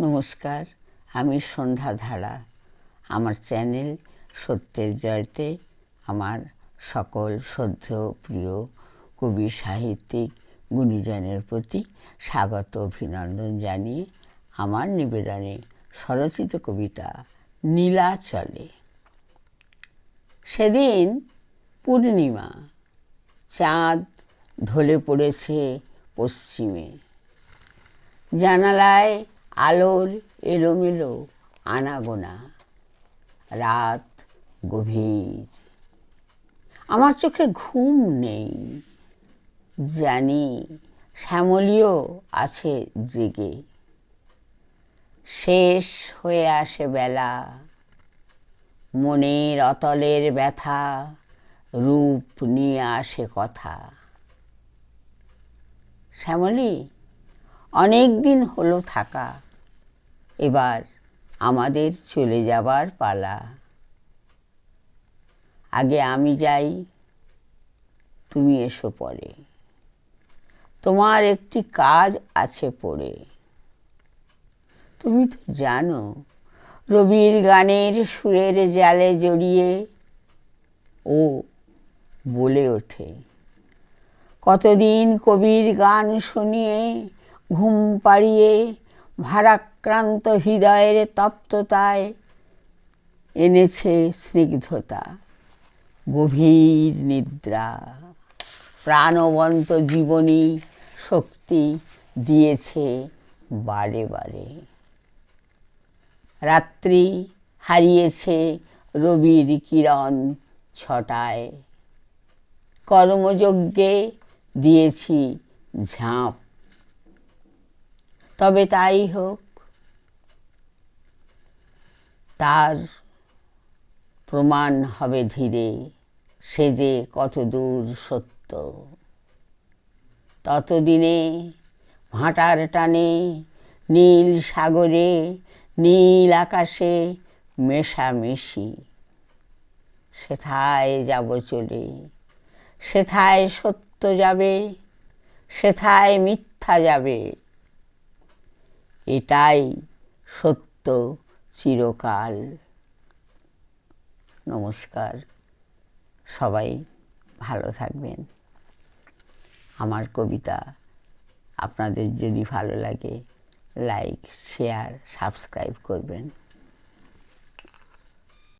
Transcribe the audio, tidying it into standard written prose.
নমস্কার, আমি সন্ধ্যা ধারা। আমার চ্যানেল সত্যের জয়তে আমার সকল শ্রদ্ধেয় প্রিয় কবি, সাহিত্যিক, গুণীজনের প্রতি স্বাগত অভিনন্দন জানিয়ে আমার নিবেদনে স্বরচিত কবিতা নীলাচলে। সেদিন পূর্ণিমা, চাঁদ ঢলে পড়েছে পশ্চিমে। জানালায় আলোর এলোমেলো আনাগোনা, রাত গভীর। আমার চোখে ঘুম নেই, জানি শ্যামলীও আছে জেগে। শেষ হয়ে আসে বেলা, মনের অতলের ব্যথা রূপ নিয়ে আসে কথা। শ্যামলী, অনেক দিন হলো থাকা, এবার আমাদের চলে যাবার পালা। আগে আমি যাই, তুমি এসো পরে, তোমার একটি কাজ আছে পড়ে। তুমি তো জানো, রবির গানের সুরের জালে জড়িয়ে ও বলে ওঠে, কতদিন কবির গান শুনিয়ে ঘুম পাড়িয়ে ভারাক্রান্ত হৃদয়ের তপ্ততায় এনেছে স্নিগ্ধতা, গভীর নিদ্রা, প্রাণবন্ত জীবনী শক্তি দিয়েছে বারে বারে। রাত্রি হারিয়েছে রবির কিরণ ছটায়, কর্মযজ্ঞে দিয়েছি ঝাঁপ। তবে তাই হোক, তার প্রমাণ হবে ধীরে, সে যে কত দূর সত্য। ততদিনে ভাঁটার টানে নীল সাগরে নীল আকাশে মেশামেশি। সেথায় যাব চলে, সেথায় সত্য যাবে, সেথায় মিথ্যা যাবে। এটাই সত্য চিরকাল। নমস্কার, সবাই ভালো থাকবেন। আমার কবিতা আপনাদের যদি ভালো লাগে, লাইক, শেয়ার, সাবস্ক্রাইব করবেন।